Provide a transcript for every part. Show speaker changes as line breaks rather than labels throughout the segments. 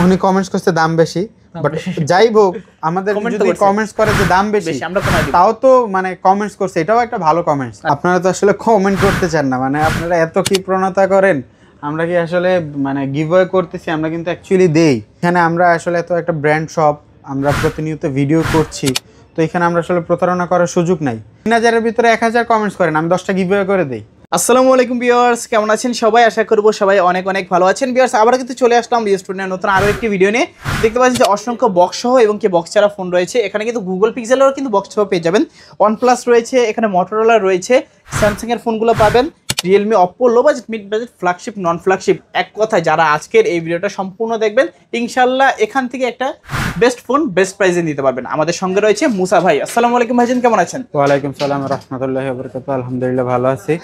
উনি কমেন্টস করতে দাম বেশি, বাট যাই হোক আমাদের যদি কমেন্টস করে যে দাম বেশি তাও তো মানে কমেন্টস করছে, এটাও একটা ভালো কমেন্টস। আপনারা তো আসলে কমেন্ট করতে চান না, মানে আপনারা এত কি প্রণতা করেন, আমরা কি আসলে মানে গিভঅ্যাওয়ে করতেছি, আমরা কিন্তু অ্যাকচুয়ালি দেই। এখানে আমরা আসলে এত একটা ব্র্যান্ড শপ, আমরা প্রতিনিয়ত ভিডিও করছি, তো এখানে আমরা আসলে প্রতারণা করার সুযোগ নাই। 3000-এর ভিতরে 1000 কমেন্টস করেন, আমি 10টা গিভঅ্যাওয়ে করে দেই।
আসসালামু আলাইকুম ভিউয়ার্স, কেমন আছেন সবাই? আশা করব সবাই অনেক অনেক ভালো আছেন। ভিউয়ার্স, আবার কিন্তু চলে আসলাম রিস্টুডেন্টের নতুন আরও একটি ভিডিও নিয়ে। দেখতে পাচ্ছেন যে অসংখ্য বক্স সহ এবং কি বক্স ছাড়া ফোন রয়েছে। এখানে কিন্তু গুগল পিক্সেলেরও কিন্তু বক্স সহ পেয়ে যাবেন। OnePlus রয়েছে, এখানে Motorola রয়েছে, স্যামসাংয়ের ফোনগুলো পাবেন, Realme, Oppo, low budget, mid budget, flagship, নন ফ্ল্যাগশিপ। এক কথায় যারা আজকের এই ভিডিওটা সম্পূর্ণ দেখবেন, ইনশাল্লাহ এখান থেকে একটা বেস্ট ফোন বেস্ট প্রাইসে নিতে পারবেন। আমাদের সঙ্গে রয়েছে মুসা ভাই। আসসালামু আলাইকুম ভাইজান, কেমন আছেন?
ওয়ালাইকুম সালাম রাহমাতুল্লাহি ওয়া বারাকাতুহু। আলহামদুলিল্লাহ ভালো আছি।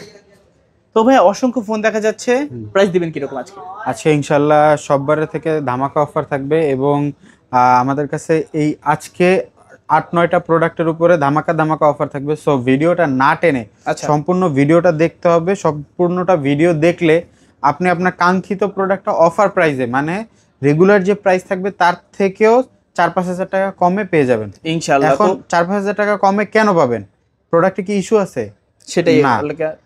তো ভাই অসংখ্য ফোন দেখা যাচ্ছে, প্রাইস দিবেন কিরকম আজকে?
আজকে ইনশাল্লাহ সববারের থেকে ধামাকা অফার থাকবে এবং আমাদের কাছে এই আজকে 8-9টা প্রোডাক্টের উপরে ধামাকা ধামাকা অফার থাকবে। সো ভিডিওটা না টেনে সম্পূর্ণ ভিডিওটা দেখতে হবে। সম্পূর্ণটা ভিডিও দেখলে আপনি আপনার কাঙ্ক্ষিত প্রোডাক্টটা অফার প্রাইসে, মানে রেগুলার যে প্রাইস থাকবে তার থেকেও 4-5 হাজার টাকা কমে পেয়ে যাবেন ইনশাল্লাহ। এখন 4-5 হাজার টাকা কমে কেন পাবেন? প্রোডাক্টে কি ইস্যু আছে?
সেটাই না,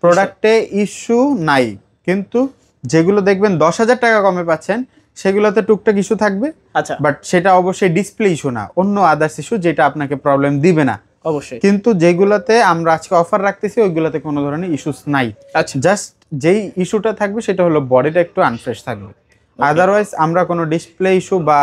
প্রোডাক্টে ইস্যু নাই, কিন্তু যেগুলো দেখবেন 10,000 টাকা কমে পাচ্ছেন সেগুলোতে টুকটাক ইস্যু থাকবে।
আচ্ছা,
বাট সেটা অবশ্যই ডিসপ্লে ইস্যু না, অন্য আদার্স ইস্যু যেটা আপনাকে প্রবলেম দিবে না
অবশ্যই।
কিন্তু যেগুলোতে আমরা আজকে অফার রাখতেছি ওইগুলোতে কোনো ধরনের ইস্যুস নাই।
আচ্ছা,
জাস্ট যেই ইস্যুটা থাকবে সেটা হলো বডিটা একটু আনফ্রেশ থাকবে। আদারওয়াইজ আমরা কোনো ডিসপ্লে ইস্যু বা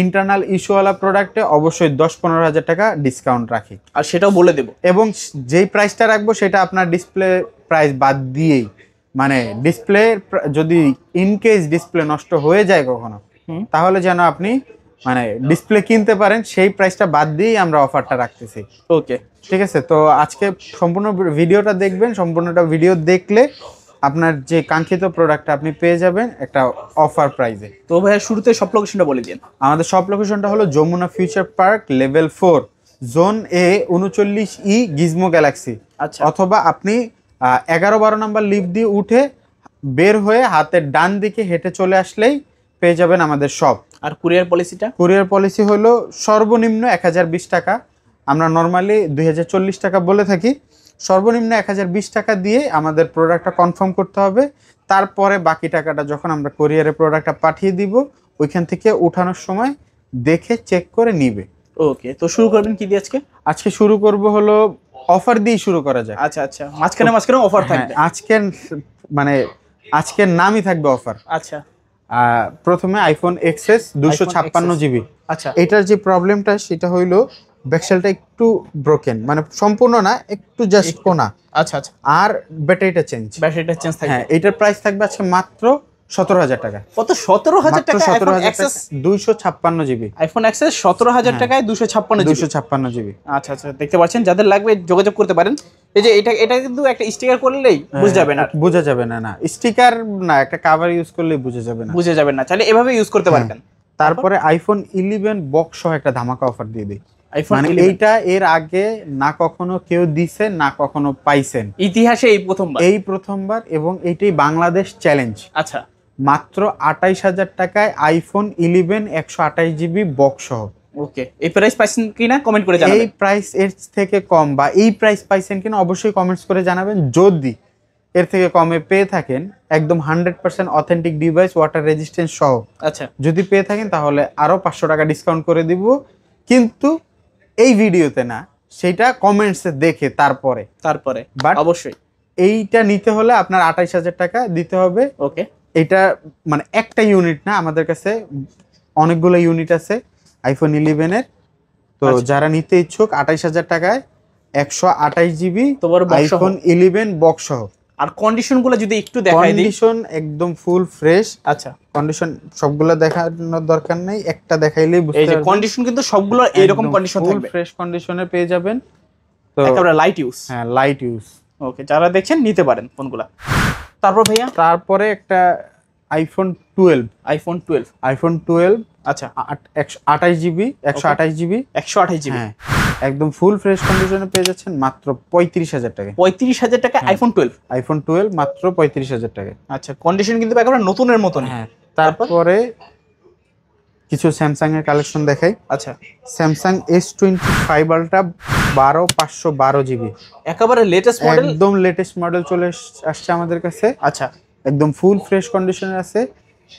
ইন্টারনাল ইস্যুওয়ালা প্রোডাক্টে অবশ্যই 10-15 হাজার টাকা ডিসকাউন্ট রাখি,
আর সেটাও বলে দেবো।
এবং যেই প্রাইসটা রাখবো সেটা আপনার ডিসপ্লে প্রাইস বাদ দিয়েই, মানে ডিসপ্লে যদি ইনকেস ডিসপ্লে নষ্ট হয়ে যায় কখনো, তাহলে যেন আপনি মানে ডিসপ্লে কিনতে পারেন, সেই প্রাইসটা বাদ দিয়েই আমরা অফারটা রাখতেছি।
ওকে,
ঠিক আছে। তো আজকে সম্পূর্ণ ভিডিওটা দেখবেন, সম্পূর্ণটা ভিডিও দেখলে আপনার যে কাঙ্ক্ষিত প্রোডাক্টটা আপনি পেয়ে যাবেন একটা অফার প্রাইসে।
তো ভাইয়া শুরুতে সব লোকেশনটা বলে দিন।
আমাদের সব লোকেশনটা হলো Jamuna future park level 4 zone A 39E gizmo galaxy.
আচ্ছা,
অথবা আপনি 11-12 নাম্বার লিফট দিয়ে উঠে বের হয়ে হাতের ডান দিকে হেঁটে চলে আসলেই পেয়ে যাবেন আমাদের শপ।
আর কুরিয়ার পলিসিটা?
কুরিয়ার পলিসি হলো সর্বনিম্ন 1020 টাকা, আমরা নর্মালি 2040 টাকা বলে থাকি। সর্বনিম্ন 1020 টাকা দিয়ে আমাদের প্রোডাক্টটা কনফার্ম করতে হবে। তারপরে বাকি টাকাটা যখন আমরা কুরিয়ারে প্রোডাক্টটা পাঠিয়ে দিব, ওইখান থেকে উঠানোর সময় দেখে চেক করে নিবে।
ওকে, তো শুরু করবেন কি দিয়ে আজকে?
আজকে শুরু করব হলো অফার দিয়ে শুরু করা যায়।
আচ্ছা আচ্ছা, মাঝখানে অফার থাকবে।
আজকের মানে আজকের নামই থাকবে অফার।
আচ্ছা,
প্রথমে আইফোন XS 256GB।
আচ্ছা,
এটার যে প্রবলেমটা সেটা হইলো ব্যাকসেলটা একটু ব্রোকেন, মানে সম্পূর্ণ না, একটু জাস্ট কোনা।
আচ্ছা আচ্ছা,
আর ব্যাটারিটা চেঞ্জ
থাকবে।
হ্যাঁ, এটার প্রাইস থাকবে আজকে মাত্র 17,000 টাকা।
কত? 17,000 টাকা?
17,000 টাকা 256GB
আইফোন XS 17,000 টাকায়
256GB।
আচ্ছা আচ্ছা, দেখতে পাচ্ছেন, যাদের লাগবে যোগাযোগ করতে পারেন। এই যে এটা কিন্তু একটা স্টিকার করলেই বুঝে যাবে না,
বোঝা যাবে না। না স্টিকার না, একটা কভার ইউজ করলেই বুঝে যাবে না,
চাইলে এভাবে ইউজ করতে পারবেন।
তারপরে আইফোন 11 বক্স সহ একটা ধামাকা অফার দিয়ে দেই।
মানে
এইটা এর আগে না কখনো কেউ দিছে না কখনো পাইছেন,
ইতিহাসে এই প্রথমবার,
এবং এইটাই বাংলাদেশ চ্যালেঞ্জ।
আচ্ছা,
মাত্র 28,000 টাকায় আইফোন 11 128GB বক্স সহ।
ওকে, এই প্রাইস পাইছেন কিনা কমেন্ট করে জানাবেন।
এই প্রাইস এর থেকে কম বা এই প্রাইস পাইছেন কিনা অবশ্যই কমেন্টস করে জানাবেন। যদি এর থেকে কমে পেয়ে থাকেন, একদম 100% অথেন্টিক ডিভাইস, ওয়াটার রেজিস্ট্যান্স সহ
আচ্ছা
যদি পেয়ে থাকেন, তাহলে আরো 500 টাকা ডিসকাউন্ট করে দিব। কিন্তু এই ভিডিওতে না, সেটা কমেন্টসে দেখে তারপরে বাট
অবশ্যই
এইটা নিতে হলে আপনার 28,000 টাকা দিতে হবে।
ওকে, এটা
মানে একটা ইউনিট না, আমাদের কাছে অনেকগুলো ইউনিট আছে আইফোন 11 এর। তো যারা নিতে ইচ্ছুক 28,000 টাকায় 128GB আইফোন 11 বক্স সহ।
আর কন্ডিশনগুলো যদি একটু দেখাই দিই।
কন্ডিশন একদম ফুল ফ্রেশ।
আচ্ছা,
কন্ডিশন সবগুলো দেখানোর দরকার নেই, একটা দেখাইলেই বুঝতে পারবেন।
কন্ডিশন কিন্তু সবগুলো এরকম কন্ডিশন থাকবে,
ফ্রেশ কন্ডিশনে পেয়ে যাবেন। তো
একেবারে লাইট ইউজ।
হ্যাঁ, লাইট ইউজ।
ওকে, যারা দেখছেন নিতে পারেন ফোনগুলো। তারপর ভাইয়া,
তারপরে একটা আইফোন 12।
আচ্ছা,
128GB 128GB।
হ্যাঁ,
একদম ফুল ফ্রেশ কন্ডিশনে পেয়ে যাচ্ছেন মাত্র 35,000 টাকা।
35,000 টাকা
আইফোন 12 মাত্র 35,000 টাকা।
আচ্ছা, কন্ডিশন কিন্তু একেবারে নতুনের মতন।
হ্যাঁ, তারপরে কিছু স্যামসাং এর কালেকশন দেখাই।
আচ্ছা,
স্যামসাং S25 আলট্রা 12512 জিবি,
একেবারে লেটেস্ট মডেল,
একদম লেটেস্ট মডেল চলে আসছে আমাদের কাছে।
আচ্ছা,
একদম ফুল ফ্রেশ কন্ডিশনে আছে।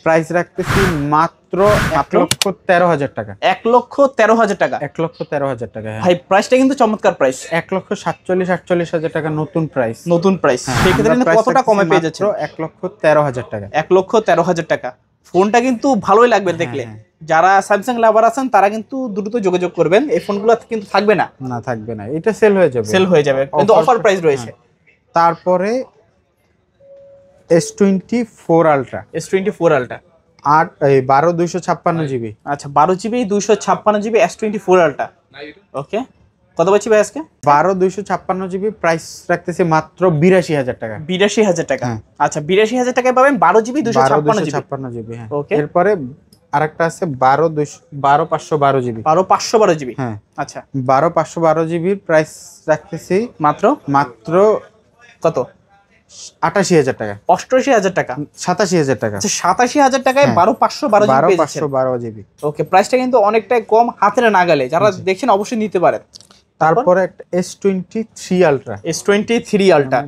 প্রাইস রাখতেছি মাত্র 1,13,000 টাকা।
1,13,000 টাকা।
1,13,000 টাকা, হ্যাঁ
ভাই প্রাইসটা কিন্তু চমৎকার প্রাইস।
1,47,48,000 টাকা নতুন প্রাইস।
নতুন প্রাইস, সেক্ষেত্রে কিন্তু কতটা কমে পেয়ে যাচ্ছে?
1,13,000 টাকা।
1,13,000 টাকা। ফোনটা কিন্তু ভালোই লাগবে দেখলে। যারা স্যামসাং লাভার আছেন তারা কিন্তু দ্রুত যোগাযোগ করবেন, এই ফোনগুলো কিন্তু থাকবে না,
না থাকবে না, এটা সেল হয়ে যাবে,
সেল হয়ে যাবে, কিন্তু অফার প্রাইস রয়েছে।
তারপরে S24 ultra,
S24 ultra
12/256 GB.
আচ্ছা, 12 GB 256 GB S24 আলট্রা। ওকে, কত পাচ্ছি ভাই আজকে?
12/256 জিবি, প্রাইস রাখতেছি মাত্র 82,000 টাকা।
82,000 টাকা। আচ্ছা, 82,000 টাকায় পাবেন 12 GB 256
জিবি। হ্যাঁ,
ওকে।
এরপরে আরেকটা আছে 12/512 জিবি।
512 GB।
হ্যাঁ,
আচ্ছা,
12/512 জিবির প্রাইস রাখতেছি
মাত্র কত?
88,000 টাকা।
88,000 টাকা।
87,000 টাকা।
আচ্ছা, 87,000 টাকায় 12/512 GB পেয়ে যাচ্ছেন।
12/512 জিবি।
ওকে, প্রাইসটা কিন্তু অনেকটাই কম, হাতের নাগালে। যারা দেখছেন অবশ্যই নিতে পারেন।
তারপরে একটা S23 আলট্রা,
S23 আলট্রা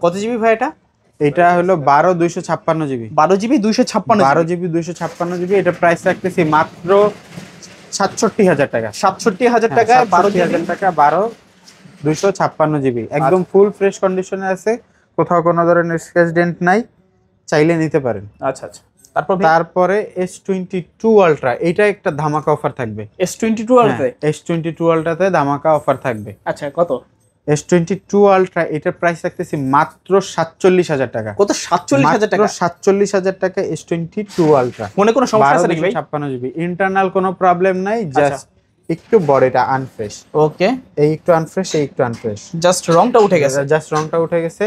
কত জিবি ভাই এটা?
এটা হলো 12/256 জিবি।
12 GB 256
12 GB 256 GB. এটা প্রাইস রাখতেছি মাত্র 67,000 টাকা।
67,000 টাকায়
12,000 টাকা, 12/256 জিবি। একদম ফুল ফ্রেশ কন্ডিশনে আছে, কোথাও কোনো ধরনের স্ক্র্যাচ ডেন্ট নাই, চাইলে নিতে পারেন।
আচ্ছা আচ্ছা,
তারপরে S22 আলট্রা, এটা একটা ধামাকা অফার থাকবে।
S22 আলট্রা,
S22 আলট্রাতে ধামাকা অফার থাকবে।
আচ্ছা, কত?
S22 আলট্রা এটার প্রাইস রাখতেছি মাত্র 47,000 টাকা।
কত? 47,000 টাকা।
47,000 টাকা S22 আলট্রা।
ফোনে কোনো সমস্যা আছে নাকি ভাই?
56 জিবি, ইন্টারনাল কোনো প্রবলেম নাই, জাস্ট একটু বডিটা আনফ্রেশ।
ওকে,
এই একটু আনফ্রেশ, এই একটু আনফ্রেশ,
জাস্ট রংটা উঠে গেছে।
জাস্ট রংটা উঠে গেছে।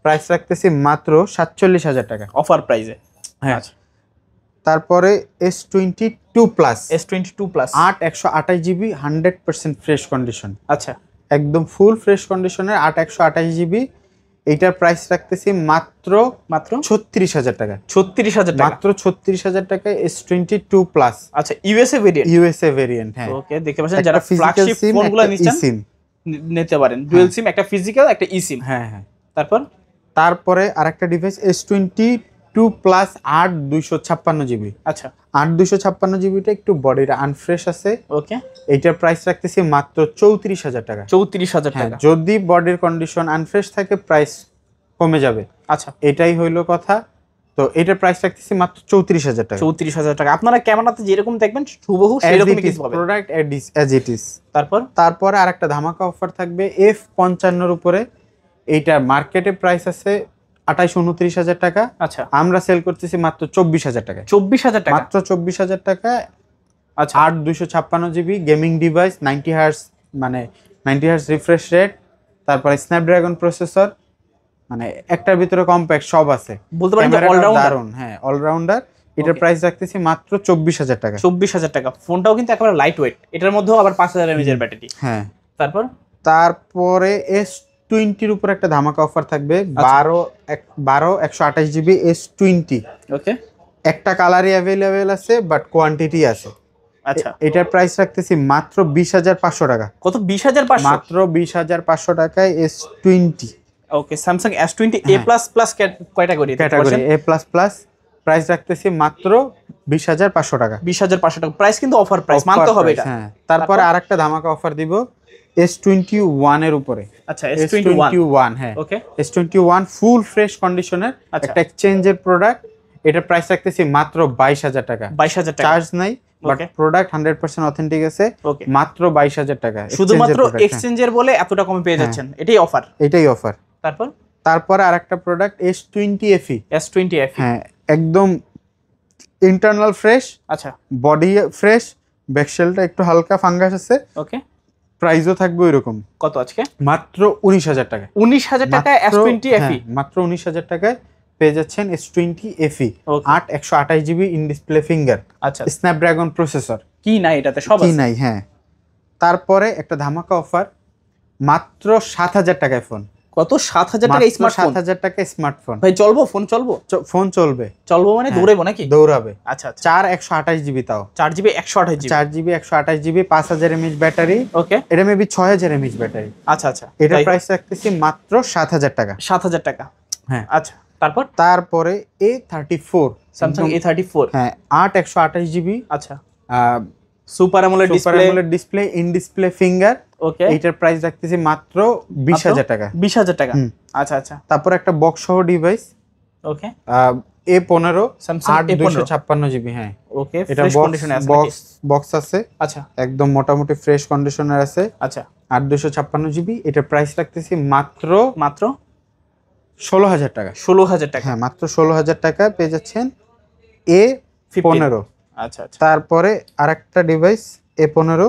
প্রাইস রাখতেছি মাত্র 47,000 টাকা,
অফার প্রাইসে।
হ্যাঁ। তারপরে S22 plus,
S22 plus
128 GB, 100% fresh condition.
আচ্ছা,
একদম ফুল ফ্রেশ কন্ডিশনের 128 জিবি। এইটার প্রাইস রাখতেছি মাত্র 36,000 টাকা।
36,000 টাকা,
মাত্র 36,000 টাকায় S22 প্লাস।
আচ্ছা, ইউএসএ ভেরিয়েন্ট।
ইউএসএ ভেরিয়েন্ট, হ্যাঁ।
ওকে, দেখতে পাচ্ছেন যারা ফ্ল্যাগশিপ ফোনগুলো নিচ্ছেন নিতে পারেন। ডুয়াল সিম, একটা ফিজিক্যাল, একটা ই সিম।
হ্যাঁ হ্যাঁ।
তারপরে
আরেকটা ডিভাইস S22 প্লাস 8/256 জিবি।
আচ্ছা,
8/256 জিবিটা একটু বডিটা আনফ্রেশ আছে।
ওকে,
এইটার প্রাইস রাখতেছি মাত্র 34,000 টাকা।
34,000 টাকা।
যদি বডির কন্ডিশন আনফ্রেশ থাকে প্রাইস কমে যাবে।
আচ্ছা,
এটাই হইলো কথা। তো এটার প্রাইস রাখতেছি মাত্র 34,000 টাকা।
34,000 টাকা। আপনারা ক্যামেরাতে যেরকম দেখবেন হুবহু সেরকমই কিছু পাবেন।
Product as it is. তারপরে আরেকটা ধামাকা অফার থাকবে F55 এর উপরে। এইটার মার্কেটে প্রাইস আছে 28-29,000 টাকা।
আচ্ছা,
আমরা সেল করতেছি মাত্র 24,000 টাকা।
24,000 টাকা,
মাত্র 24,000 টাকা।
আচ্ছা,
8/256 জিবি গেমিং ডিভাইস, 90 হার্টজ, মানে 90 হার্টজ রিফ্রেশ রেট, তারপরে স্ন্যাপড্রাগন প্রসেসর, মানে একটার ভিতরে কম্প্যাক্ট সব আছে,
বলতে পারেন যে অলরাউন্ডার।
দারুন, হ্যাঁ অলরাউন্ডার। এটার প্রাইস রাখতেছি মাত্র 24,000 টাকা।
24,000 টাকা। ফোনটাও কিন্তু একেবারে লাইট ওয়েট, এটার মধ্যেও আবার 5,000 mAh এর ব্যাটারি।
হ্যাঁ।
তারপরে
S20 এর উপর একটা ধামাকা অফার থাকবে, 128 জিবি S20।
ওকে,
একটা কালারই অ্যাভেলেবেল আছে, বাট কোয়ান্টিটি আছে।
আচ্ছা,
এটার প্রাইস রাখতেছি মাত্র 20,500 টাকা।
কত? 20,500?
মাত্র 20,500 টাকায় S20।
Okay, Samsung S20 A++ category,
A++। Price রাখতেছি মাত্র 20,500 টাকা।
20,500 টাকা প্রাইস, কিন্তু অফার প্রাইস মানতে হবে এটা।
হ্যাঁ। তারপরে আরেকটা ধামাকা অফার দিব S21 এর উপরে।
আচ্ছা, S21,
হ্যাঁ।
ওকে,
S21 ফুল ফ্রেশ কন্ডিশনের একটা এক্সচেঞ্জের প্রোডাক্ট। এটার প্রাইস রাখতেছি মাত্র 22,000 টাকা।
22,000 টাকা,
চার্জ নাই, বাট প্রোডাক্ট 100% অথেন্টিক আছে। মাত্র 22,000 টাকা।
শুধুমাত্র এক্সচেঞ্জের বলে এতটা কমে পেয়ে যাচ্ছেন, এটাই অফার।
এটাই অফার।
তারপরে
আরেকটা product S20 FE।
S20 FE,
হ্যাঁ, একদম ইন্টারনাল ফ্রেশ,
আচ্ছা,
বডি ফ্রেশ, ব্যাকশেলটা একটু হালকা ফাঙ্গাস আছে।
ওকে,
প্রাইসও থাকবে ওইরকম।
কত আজকে?
মাত্র 19,000 টাকা।
19,000 টাকায় S20 FE।
মাত্র 19,000 টাকায় পেয়ে যাচ্ছেন S20 FE। 128 GB in display finger,
আচ্ছা,
স্ন্যাপড্রাগন প্রসেসর।
কি নাই এটাতে? সব আছে,
কি নাই, হ্যাঁ। তারপরে একটা ধামাকা অফার, মাত্র 7,000 টাকায় ফোন।
কত 7000 টাকা স্মার্টফোন?
7000 টাকা স্মার্টফোন
ভাই চলবো? ফোন চলবো?
ফোন চলবে।
চলবো মানে দৌড়াবো নাকি?
দৌড়াবে।
আচ্ছা আচ্ছা।
4 128 জিবি তাও
4 GB 128 GB
4 GB 128 GB 5000 mAh battery.
Okay,
এটা মেবি 6000 এমএএইচ ব্যাটারি।
আচ্ছা আচ্ছা।
এটার প্রাইস রাখতেছি মাত্র 7000 টাকা।
7000 টাকা,
হ্যাঁ।
আচ্ছা
তারপরে A34,
স্যামসাং A34,
হ্যাঁ 8 128 জিবি।
আচ্ছা, super AMOLED
display, in display finger.
Okay,
এইটার প্রাইস রাখতেছি মাত্র 20000 টাকা।
20000 টাকা, আচ্ছা আচ্ছা।
তারপর একটা বক্স সহ ডিভাইস,
ওকে,
A15
স্যামসাং
8 256 জিবি। হ্যাঁ,
ওকে,
এটা
ফ্রেশ কন্ডিশনে আছে,
বক্স আছে,
আচ্ছা
একদম মোটামুটি ফ্রেশ কন্ডিশনার আছে,
আচ্ছা।
8 256 জিবি। এটার প্রাইস রাখতেছি মাত্র 16000 টাকা।
16000 টাকা,
হ্যাঁ, মাত্র 16000 টাকা পেয়ে যাচ্ছেন A15।
আচ্ছা আচ্ছা।
তারপরে আরেকটা ডিভাইস A15,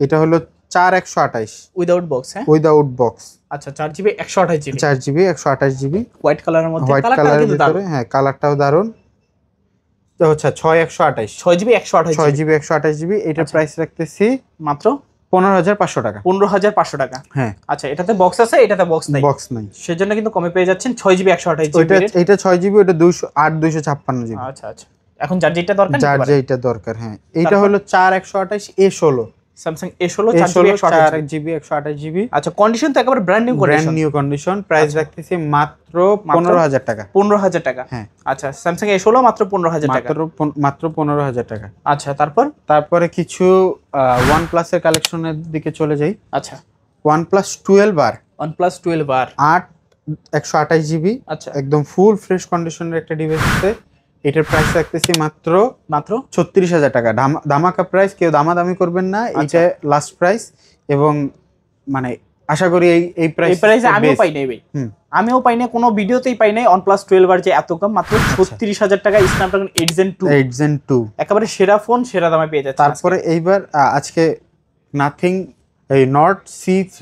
এটা হলো 4 128
উইদাউট বক্স, হ্যাঁ
উইদাউট বক্স।
আচ্ছা, 4 GB 128 GB
4 GB 128 GB
white কালারের মধ্যে,
হোয়াইট কালারের ভিতরে, হ্যাঁ কালারটাও দারুন। তো হচ্ছে 6 128
6 জিবি 128
6 জিবি 128 জিবি। এটার প্রাইস রাখতেছি
মাত্র
15500 টাকা।
15500 টাকা,
হ্যাঁ।
আচ্ছা, এটাতে বক্স আছে, এটাতে বক্স নাই,
বক্স নাই,
সেজন্য কিন্তু কমে পেয়ে যাচ্ছেন 6 জিবি 128 জিবি।
এটা 6 জিবি, ওটা 8 256 জিবি।
আচ্ছা আচ্ছা। এখন যার যেটা দরকার,
যার যেটা দরকার, হ্যাঁ। এইটা হলো 4 128 A16,
Samsung A16 4
GB 128 GB.
আচ্ছা, কন্ডিশন তো একেবারে ব্র্যান্ড নিউ কন্ডিশন।
প্রাইস রাখতেছি মাত্র 15000 টাকা।
15000 টাকা,
হ্যাঁ।
আচ্ছা, স্যামসাং A16 মাত্র 15000 টাকা,
মাত্র 15000 টাকা।
আচ্ছা। তারপরে
কিছু OnePlus এর কালেকশনের দিকে চলে যাই।
আচ্ছা,
OnePlus 12R,
OnePlus 12R
8 128 GB,
আচ্ছা,
একদম ফুল ফ্রেশ কন্ডিশনের একটা ডিভাইস আছে। এটার প্রাইস রাখতেছি মাত্র 36000 টাকা। ধামাকা প্রাইস, কেউ দামাদামি করবেন না, এটা লাস্ট প্রাইস। এবং মানে আশা করি এই প্রাইসে
আমিও পাই নাই ভাই, আমিও পাই না, কোনো ভিডিওতেই পাই নাই OnePlus 12R যে এত কম, মাত্র 36000 টাকা, স্ন্যাপড্রাগন 8 Gen 2 একেবারে সেরা ফোন, সেরা দামে পেয়ে যাচ্ছে।
তারপরে এইবার আজকে নাথিং এই নট C3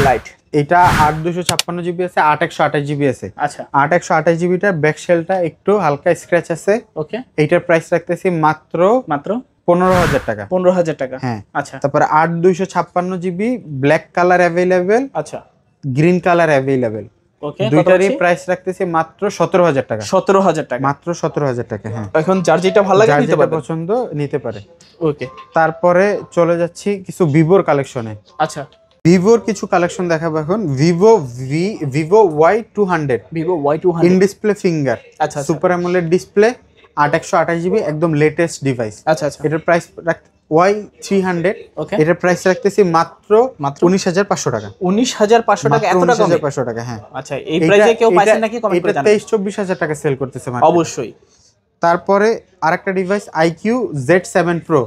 লাইট, এটা 8 256 জিবি আছে, 8 128 জিবি আছে।
আচ্ছা,
8 128 জিবিটার ব্যাক শেলটা একটু হালকা স্ক্র্যাচ আছে।
ওকে,
এইটার প্রাইস রাখতেছি মাত্র 15000 টাকা।
15000 টাকা,
হ্যাঁ,
আচ্ছা।
তারপরে 8 256 জিবি, ব্ল্যাক কালার অ্যাভেলেবেল,
আচ্ছা,
গ্রিন কালার অ্যাভেলেবেল।
ওকে,
দুইটারই প্রাইস রাখতেছি মাত্র 17000 টাকা।
17000 টাকা,
মাত্র 17000 টাকা। হ্যাঁ,
এখন যার যেটা ভালো লাগে নিতে পারবে,
পছন্দ নিতে পারে।
ওকে,
তারপরে চলে যাচ্ছি কিছু ভিভোর কালেকশনে।
আচ্ছা,
ভিভোর কিছু কালেকশন দেখাবো এখন। Vivo Y200, in display finger,
আচ্ছা,
সুপার অ্যামোলেড ডিসপ্লে, 8 128 জিবি, একদম লেটেস্ট ডিভাইস।
আচ্ছা আচ্ছা।
এটার প্রাইস Y300,
ওকে,
এটার প্রাইস রাখতেছি মাত্র 19500 টাকা।
19500 টাকা, এত টাকা?
19500 টাকা, হ্যাঁ।
আচ্ছা, এই প্রাইসে কেউ পাইছেন নাকি কমেন্ট করে জানান।
23-24 টাকা সেল করতেছে মার্কেটে।
অবশ্যই।
তারপরে আরেকটা ডিভাইস IQ Z7 Pro,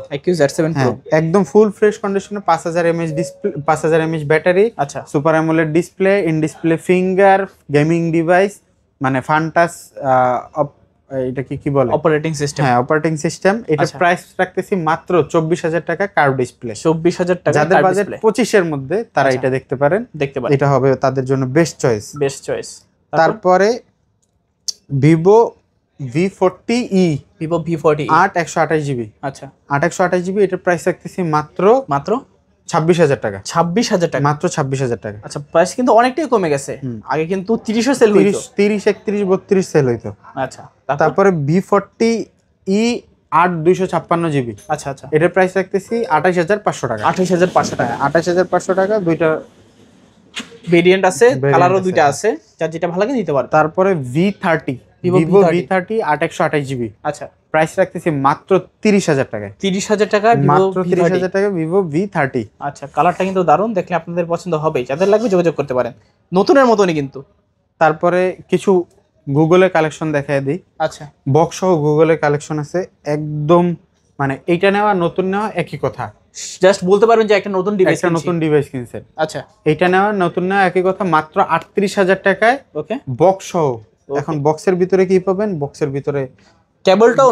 একদম ফুল ফ্রেশ কন্ডিশনে, 5000 mAh ডিসপ্লে, 5000 mAh ব্যাটারি,
আচ্ছা,
super AMOLED display, in display finger, gaming device, মানে ফান্টাস, এটা কি বলে,
অপারেটিং সিস্টেম।
হ্যাঁ, অপারেটিং সিস্টেম। এটা প্রাইস রাখতেছি মাত্র 24000 টাকা, কার্ভ ডিসপ্লে।
24000 টাকা,
যাদের বাজেট 25 এর মধ্যে তারা এটা দেখতে পারেন, এটা হবে তাদের জন্য বেস্ট চয়েস। তারপরে ভিভো V40e, 8 128 জিবি,
আচ্ছা,
8 128 জিবি। এটার প্রাইস রাখতেছি মাত্র 26000 টাকা।
26000 টাকা,
মাত্র 26000 টাকা।
আচ্ছা, প্রাইস কিন্তু অনেকটাই কমে গেছে, আগে কিন্তু 30 সেল হইতো,
30 31 32 সেল হইতো।
আচ্ছা,
তারপরে V40e 8 256 জিবি,
আচ্ছা আচ্ছা।
এটার প্রাইস রাখতেছি 28500 টাকা।
28500 টাকা,
28500 টাকা। দুইটা
ভেরিয়েন্ট আছে, কালারও দুইটা আছে, যার যেটা ভালো লাগে নিতে পারো।
তারপরে V30, ভিভো V30 8 128 জিবি,
আচ্ছা,
প্রাইস রাখতেছি মাত্র 30000 টাকায়।
30000 টাকা,
মাত্র 30000 টাকা ভিভো V30।
আচ্ছা, কালারটা কিন্তু দারুণ, দেখলে আপনাদের পছন্দ হবে, যাদের লাগবে যোগাযোগ করতে পারেন, নতুনের মতনই কিন্তু।
তারপরে কিছু গুগলের কালেকশন দেখায় দিই।
আচ্ছা,
বক্স সহ গুগলের কালেকশন আছে, একদম মানে এইটা নেওয়া নতুন নেওয়া একই কথা,
জাস্ট বলতে পারবেন যে একটা নতুন
ডিভাইস কিনছেন।
আচ্ছা,
এইটা নেওয়া নতুন নেওয়া একই কথা, মাত্র 38000 টাকায়,
ওকে,
বক্স সহ। এখন বক্সের ভিতরে কি পাবেন, বক্সের ভিতরে
কেবলটাও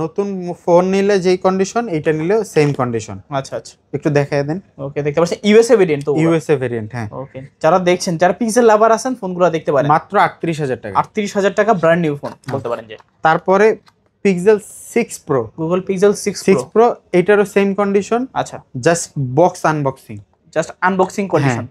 নতুন
ফোন নিলে যেই কন্ডিশন, এইটা নিলেও সেম কন্ডিশন।
আচ্ছা আচ্ছা,
একটু দেখায় দেন।
ওকে, দেখতে পাচ্ছেন ইউএসএ ভেরিয়েন্ট, তো
ইউএসএ ভেরিয়েন্ট, হ্যাঁ।
ওকে, যারা দেখছেন, যারা পিক্সেল লাভার আছেন, ফোনগুলো দেখতে পারেন,
মাত্র 38000 টাকা।
38000 টাকা, ব্র্যান্ড নিউ ফোন বলতে পারেন যে।
তারপরে pixel 6 Pro,
Google pixel 6
Pro, এটারও সেম কন্ডিশন।
আচ্ছা,
জাস্ট বক্স আনবক্সিং
কন্ডিশন।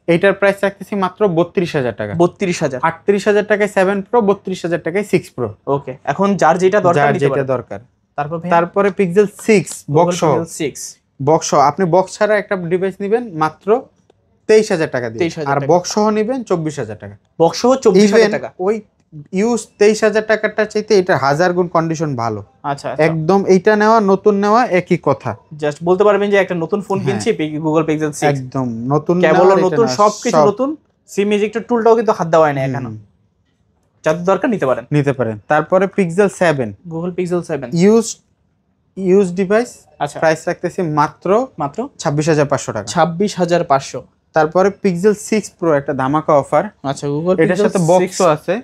এইটার প্রাইস রাখতেছি মাত্র 32,000 টাকা।
32,000।
38,000 টাকায় 7 প্রো, 32,000 টাকায় 6 প্রো।
ওকে, এখন যার যেটা দরকার
যার
নিতে
যেটা
পারেন।
দরকার।
তারপরে
তারপরে পিক্সেল 6 বক্স সহ।
Pixel 6
বক্স সহ আপনি বক্স ছাড়া একটা ডিভাইস নেবেন মাত্র 23,000 টাকা দিয়ে,
23,000
আর
টাকা।
বক্স সহ নেবেন 24,000 টাকা।
বক্স সহ 24,000 টাকা।
ওই ইউজ 23,000 টাকাটা চাইতে এটা 1000 গুণ কন্ডিশন ভালো।
আচ্ছা,
একদম এইটা নেওয়া নতুন নেওয়া একই কথা।
জাস্ট বলতে পারবেন যে একটা নতুন ফোন কিনছি গুগল পিক্সেল 6,
একদম নতুন
কেবল
নেওয়া,
নতুন,
এটা না,
সবকিছু নতুন। সিম ইজেক্টর টুলটাও কিন্তু হাত দেওয়া হয় না এখনো। যাদের দরকার নিতে পারেন। তারপরে
pixel 7
Google pixel 7
use device.
আচ্ছা,
প্রাইস রাখতেছি মাত্র 26,500 টাকা।
26,500।
তারপরে পিক্সেল 6 প্রো একটা ধামাকা অফার।
আচ্ছা, গুগল
এটার সাথে বক্সও আছে।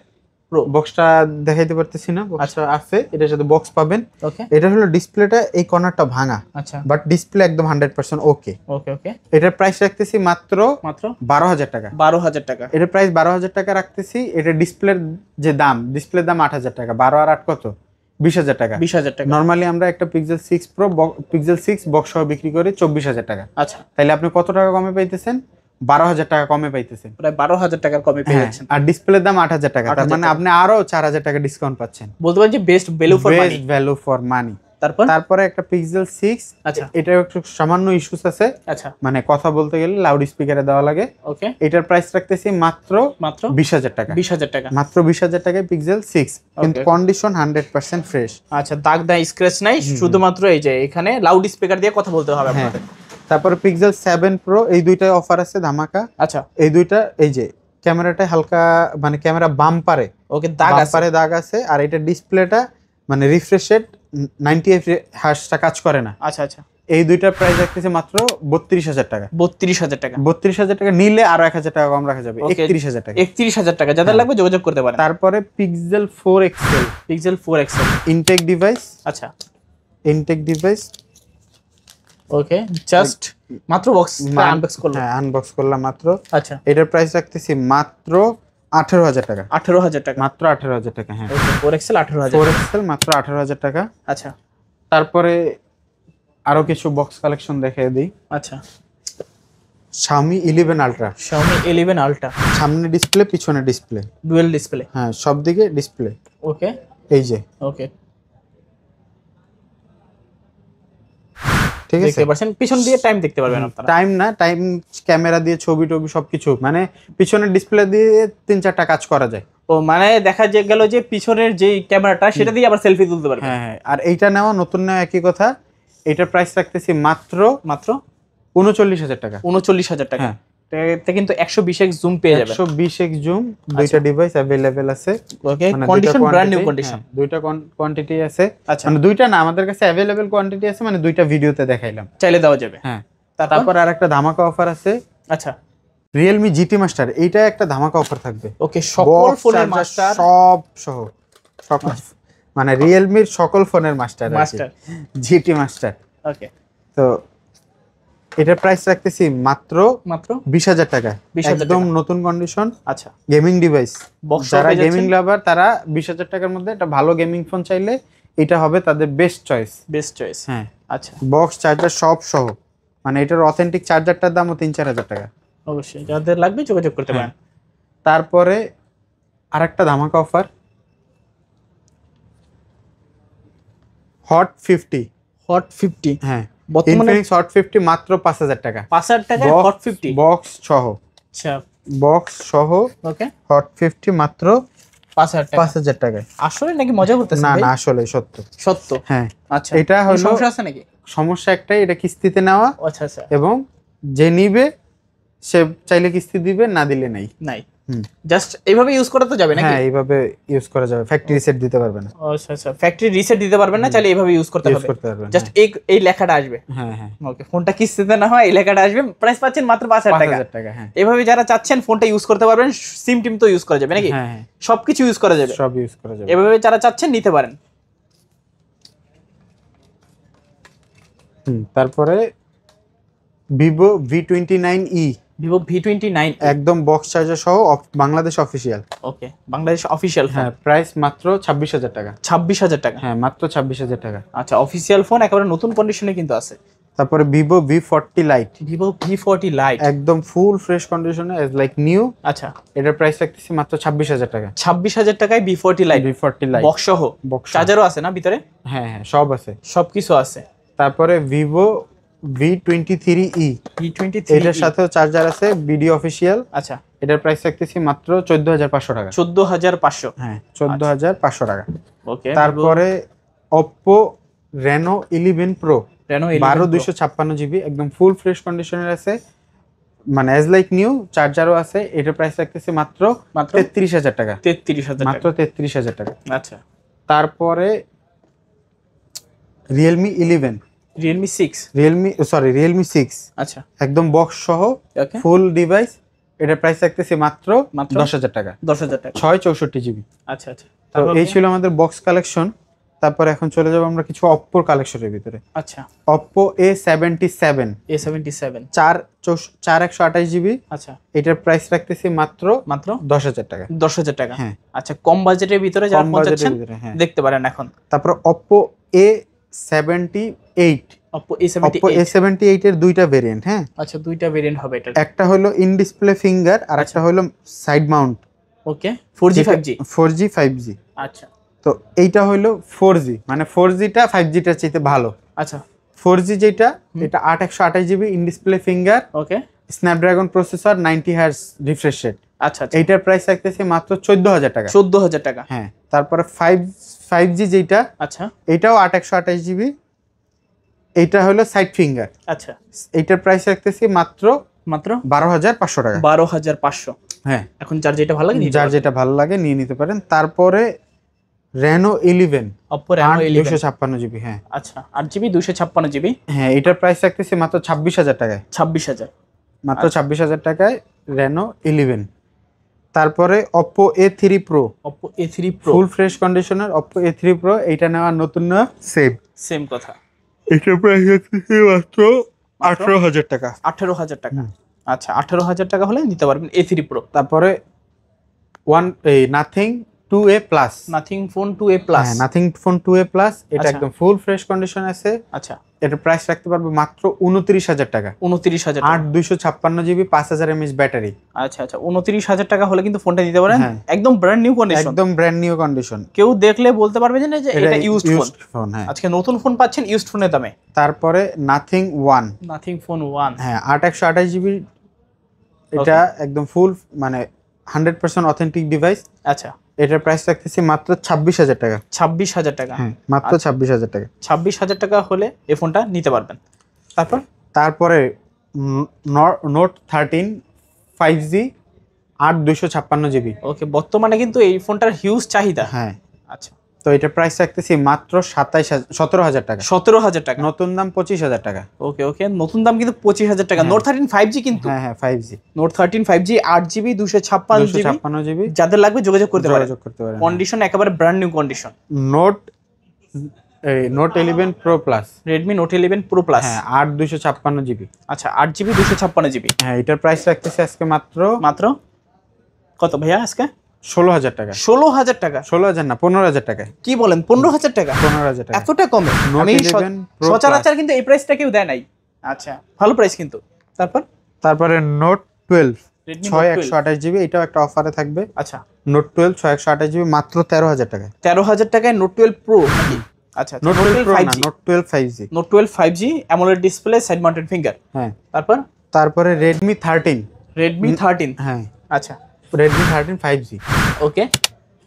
প্রো
বক্সটা দেখাইতে পারতেছি না, বক্সটা আছে, এটার সাথে বক্স পাবেন।
ওকে,
এটা হলো ডিসপ্লেটা এই কর্নারটা ভাঙা।
আচ্ছা,
বাট ডিসপ্লে একদম 100% ওকে।
ওকে।
এটার প্রাইস রাখতেছি মাত্র 12,000 টাকা।
12,000 টাকা।
এটার প্রাইস 12,000 টাকা রাখতেছি। এটা ডিসপ্লের যে দাম, ডিসপ্লের দাম 8,000 টাকা। 12 আর 8 কত? 20,000 টাকা।
20,000 টাকা।
নরমালি আমরা একটা পিক্সেল 6 প্রো পিক্সেল 6 বক্স সহ বিক্রি করি 24,000 টাকা।
আচ্ছা,
তাহলে আপনি কত টাকা কমে পাইতেছেন? 12,000 টাকা কমে পাইতেছেন।
প্রায় 12,000 টাকার কমে পেয়ে যাচ্ছেন।
আর ডিসপ্লের দাম 8,000 টাকা, তার
8,000
মানে আপনি আরো 4,000 টাকা ডিসকাউন্ট পাচ্ছেন।
বলতে পারেন যে best value for money.
Best value for money. তারপরে একটা পিক্সেল 6,
আচ্ছা,
এটা একটু সামান্য ইস্যুস আছে।
আচ্ছা,
মানে কথা বলতে গেলে লাউড স্পিকারে দেওয়া লাগে।
ওকে,
এটার প্রাইস রাখতেছি মাত্র
20,000
টাকা।
20,000 টাকা।
মাত্র 20,000 টাকায় পিক্সেল 6, কিন্তু কন্ডিশন 100% ফ্রেশ।
আচ্ছা, দাগ নাই, স্ক্র্যাচ নাই, শুধুমাত্র এই যে এখানে লাউড স্পিকার দিয়ে কথা বলতে হবে আপনাদের।
তারপরে পিক্সেল 7 প্রো, এই দুইটাই অফার আছে ধামাকা।
আচ্ছা,
এই দুইটা এই যে ক্যামেরাটা হালকা, মানে ক্যামেরা বাম্পারে
ওকে, দাগ আছে,
বাম্পারে দাগ আছে। আর এটা ডিসপ্লেটা মানে রিফ্রেশ রেট 90 হার্টজটা কাজ করে না।
আচ্ছা।
এই দুইটার প্রাইস রাখতেছে মাত্র 32,000 টাকা।
32,000 টাকা।
32,000 টাকা নিলে আরো 1,000 টাকা কম রাখা যাবে, 31,000 টাকা।
31,000 টাকা। যাদের লাগবে যোগাযোগ করতে পারেন।
তারপরে pixel 4 XL.
Pixel 4 XL
intact device.
আচ্ছা,
ইনটেক ডিভাইস।
ওকে, জাস্ট মাত্র বক্সটা আনবক্স করলাম।
হ্যাঁ, আনবক্স করলাম মাত্র।
আচ্ছা,
এটার প্রাইস রাখতেছি মাত্র 18,000 টাকা।
18,000 টাকা।
মাত্র 18,000 টাকা। হ্যাঁ,
ওকে, 4 এক্সেল 18,000।
4 এক্সেল মাত্র 18,000 টাকা।
আচ্ছা,
তারপরে আরো কিছু বক্স কালেকশন দেখিয়ে দিই।
আচ্ছা,
Xiaomi 11 Ultra।
Xiaomi 11 Ultra,
সামনে ডিসপ্লে, পিছনে ডিসপ্লে,
ডুয়াল ডিসপ্লে।
হ্যাঁ সব দিকে ডিসপ্লে।
ওকে,
এই যে,
ওকে,
ঠিক আছে,
দেখতে পাচ্ছেন পিছন দিয়ে টাইম দেখতে পারবেন আপনারা।
টাইম ক্যামেরা দিয়ে ছবি টবি সবকিছু, মানে পিছনের ডিসপ্লে দিয়ে 3-4টা কাজ করা যায়।
ও মানে দেখা গেল যে পিছনের যে ক্যামেরাটা সেটা দিয়ে আবার সেলফি তুলতে পারবেন।
হ্যাঁ, আর এইটা নেওয়া নতুন নেওয়া একই কথা। এটার প্রাইস রাখতেছি মাত্র 39,000 টাকা।
39,000 টাকা।
হ্যাঁ,
এতে কিন্তু 120x জুম পেয়ে যাবেন।
120x জুম, দুইটা ডিভাইস अवेलेबल আছে।
ওকে, কন্ডিশন ব্র্যান্ড নিউ কন্ডিশন।
দুইটা কোয়ান্টিটি আছে।
আচ্ছা,
মানে দুইটা না, আমাদের কাছে अवेलेबल কোয়ান্টিটি আছে, মানে দুইটা ভিডিওতে দেখাইলাম,
চাইলে দেওয়া যাবে।
হ্যাঁ। তারপর আরেকটা ধামাকা অফার আছে।
আচ্ছা,
Realme GT Master, এইটা একটা ধামাকা অফার থাকবে।
ওকে, সকল ফোনের মাস্টার
সব সহ, সকল মানে Realme-র সকল ফোনের মাস্টার GT Master।
ওকে,
তো এটার প্রাইস রাখতেছি মাত্র 20,000 টাকা।
20,000
একদম নতুন কন্ডিশন।
আচ্ছা,
গেমিং ডিভাইস, যারা
পেয়ে
গেমিং লাভার তারা 20,000 টাকার মধ্যে একটা ভালো গেমিং ফোন চাইলে এটা হবে তাদের বেস্ট চয়েস। হ্যাঁ,
আচ্ছা,
বক্স চার্জার সব সহ, মানে এটার অথেন্টিক চার্জারটার দামও 3-4 হাজার টাকা।
অবশ্যই যাদের লাগবে যোগাযোগ করতে পারেন।
তারপরে আরেকটা ধামাকা অফার, হট 50। হ্যাঁ,
বর্তমানে
ইনফিনিক্স হট 50 মাত্র 5,000 টাকা।
5,000 টাকা হট 50
বক্স সহ।
আচ্ছা,
বক্স সহ
ওকে,
হট 50 মাত্র 5,000 টাকায়।
আসলে নাকি মজা করতেছেন?
না, আসলে সত্য। হ্যাঁ,
আচ্ছা,
এটা হলো
সমস্যা আছে নাকি?
সমস্যা একটাই, এটা কিস্তিতে নেওয়া।
আচ্ছা,
এবং যে নিবে সে চাইলে কিস্তি দিবে, না দিলে নাই।
জাস্ট এইভাবে ইউজ করা তো যাবে নাকি?
হ্যাঁ, এইভাবে ইউজ করা যাবে, ফ্যাক্টরি রিসেট দিতে পারবে না।
আচ্ছা, ফ্যাক্টরি রিসেট দিতে পারবেন না, চাইলে এইভাবে ইউজ করতে পারবেন। জাস্ট এই লেখাটা আসবে।
হ্যাঁ,
ওকে, ফোনটা কিস্তিতে না হয় এই লেখাটা আসবে, প্রাইস পাচ্ছেন মাত্র 5,000 টাকা।
হ্যাঁ,
এইভাবে যারা চাচ্ছেন ফোনটা ইউজ করতে পারবেন, সিম টিম তো ইউজ করা যাবে নাকি?
হ্যাঁ,
সবকিছু ইউজ করা যাবে,
সব ইউজ করা যাবে।
এভাবে যারা চাচ্ছেন নিতে পারেন।
তারপরে ভিভো V29e।
ভিভো V29
একদম বক্স চার্জার সহ, বাংলাদেশ অফিসিয়াল।
ওকে, বাংলাদেশ অফিসিয়াল ফোন।
হ্যাঁ, প্রাইস মাত্র 26,000 টাকা।
26,000 টাকা।
হ্যাঁ, মাত্র 26,000 টাকা।
আচ্ছা, অফিসিয়াল ফোন একেবারে নতুন কন্ডিশনে কিন্তু আছে।
তারপরে Vivo V40 light,
Vivo V40 light
একদম ফুল ফ্রেশ কন্ডিশনে এজ লাইক নিউ।
আচ্ছা,
এটার প্রাইস রাখতেছি মাত্র 26,000 টাকা।
26,000 টাকায় V40 light,
V40 light
box সহ, চার্জারও আছে না ভিতরে?
হ্যাঁ হ্যাঁ সব আছে,
সবকিছু আছে।
তারপরে ভিভো V23e, এটার সাথেও চার্জার আছে, ভিডিও অফিসিয়াল।
আচ্ছা,
এটার প্রাইস রাখতেছি মাত্র 14,500 টাকা।
14,500,
হ্যাঁ 14,500 টাকা।
ওকে।
তারপরে Oppo Reno 11 Pro,
Reno
12/256 GB, একদম ফুল ফ্রেশ কন্ডিশনের আছে, মানে এজ লাইক নিউ, চার্জারও আছে। এটার প্রাইস রাখতেছি মাত্র 33,000 টাকা।
33,000
মাত্র 33,000 টাকা।
আচ্ছা,
তারপরে Realme 11, Realme 6,
আচ্ছা,
একদম বক্স সহ ফুল ডিভাইস। এটার প্রাইস রাখতেছি মাত্র 10,000 টাকা।
10,000 টাকা,
664 GB।
আচ্ছা আচ্ছা।
তো এই ছিল আমাদের বক্স কালেকশন। তারপরে এখন চলে যাব আমরা কিছু অপ্পোর কালেকশনের ভিতরে।
আচ্ছা,
Oppo A77, 4128 GB।
আচ্ছা,
এটার প্রাইস রাখতেছি মাত্র 10,000 টাকা।
10,000 টাকা,
হ্যাঁ।
আচ্ছা, কম বাজেটের ভিতরে যারা ফোন চাচ্ছেন
হ্যাঁ
দেখতে পারেন এখন।
তারপর Oppo A78,
Oppo A78
এর দুইটা ভেরিয়েন্ট। হ্যাঁ,
আচ্ছা, দুইটা ভেরিয়েন্ট হবে এটা।
একটা হলো ইন ডিসপ্লে ফিঙ্গার আর একটা হলো সাইড মাউন্ট।
ওকে, 4G
5G।
আচ্ছা,
তো এইটা হলো 4G, মানে 4Gটা 5Gটার চাইতে ভালো।
আচ্ছা,
4G যেটা, এটা 8/128 GB in display finger,
okay,
Snapdragon processor, 90 Hz refresh rate.
আচ্ছা,
এইটার প্রাইস রাখতেছি মাত্র 14,000 টাকা।
14,000 টাকা।
হ্যাঁ, তারপরে 5G যেটা,
আচ্ছা,
এটাও 8/128 GB, এইটা হলো সাইড ফিঙ্গার।
আচ্ছা,
এইটার প্রাইস রাখতেছি মাত্র 12,500 টাকা।
12,500।
হ্যাঁ,
এখন যার যেটা ভালো লাগে
যার যেটা ভালো লাগে নিয়ে নিতে পারেন। তারপরে Reno 11,
Oppo Reno 11,
256 GB। হ্যাঁ,
আচ্ছা, 8GB 256 GB।
হ্যাঁ, এটার প্রাইস রাখতেছি মাত্র 26,000 টাকায়।
26,000,
মাত্র 26,000 টাকায় Reno 11। তারপরে Oppo A3 Pro, full fresh conditioner Oppo A3 Pro, এইটা নেওয়ার নতুন না
সেম কথা।
এটার প্রাইস রাখতেছি মাত্র 18,000 টাকা।
18,000 টাকা। আচ্ছা, 18,000 টাকা হলে নিতে পারবেন A3 Pro।
তারপরে Nothing 2A Plus,
Nothing Phone 2A Plus,
হ্যাঁ Nothing Phone 2A Plus, এটা একদম ফুল ফ্রেশ কন্ডিশন আছে।
আচ্ছা,
এটার প্রাইস রাখতে পারবে মাত্র 29,000 টাকা।
29,000,
8/256 GB, 5000 mAh ব্যাটারি।
আচ্ছা আচ্ছা, 29,000 টাকা হলে কিন্তু ফোনটা নিতে পারেন, একদম ব্র্যান্ড নিউ কন্ডিশন।
একদম ব্র্যান্ড নিউ কন্ডিশন,
কেউ দেখলে বলতে পারবে যে এটা ইউজড ফোন।
হ্যাঁ,
আজকে নতুন ফোন পাচ্ছেন ইউজড ফোনের দামে।
তারপরে Nothing
Phone 1,
হ্যাঁ 8/128 GB, এটা একদম ফুল মানে 100% অথেন্টিক ডিভাইস।
আচ্ছা,
এটার প্রাইস রাখতেছি মাত্র 26,000 টাকা।
26,000 টাকা,
হ্যাঁ মাত্র 26,000 টাকা।
26,000 টাকা হলে এই ফোনটা নিতে পারবেন।
তারপরে Note 13 5G, 8/256 GB।
ওকে, বর্তমানে কিন্তু এই ফোনটার হিউজ চাহিদা।
হ্যাঁ,
আচ্ছা,
তো এটার প্রাইস রাখতেছি মাত্র 17,000 টাকা।
17,000 টাকা,
নতুন দাম 25,000 টাকা।
ওকে ওকে, নতুন দাম কিন্তু 25,000 টাকা। Note 13 5G কিন্তু,
হ্যাঁ 5G,
Note 13 5G, 8GB 256 GB। যাদের লাগবে যোগাযোগ করতে পারেন। কন্ডিশন একেবারে brand new condition.
Note 11 Pro Plus,
Redmi Note 11 Pro Plus,
হ্যাঁ 8/256 GB।
আচ্ছা, 8GB 256 GB।
হ্যাঁ, এটার প্রাইস রাখতেছি আজকে মাত্র
কত ভাইয়া আজকে?
16,000 টাকা।
16,000 টাকা?
16,000 না, 15,000 টাকায়।
কি বলেন, 15,000 টাকা?
15,000 টাকা,
এতটা কমে?
Note 11 Pro
সচরাচর কিন্তু এই প্রাইসটা কেউ দেয় নাই। আচ্ছা, ভালো প্রাইস কিন্তু।
তারপরে Note 12
Redmi
6/128 GB, এটাও একটা অফারে থাকবে।
আচ্ছা,
Note 12 6/128 GB মাত্র 13,000 টাকায়।
13,000 টাকায় Note 12 Pro নাকি? আচ্ছা,
Note 12 Pro না, Note 12 5G।
Note 12 5G, AMOLED display, side mounted finger.
হ্যাঁ,
তারপরে
Redmi 13, হ্যাঁ
আচ্ছা,
Redmi 13 5G,
ওকে,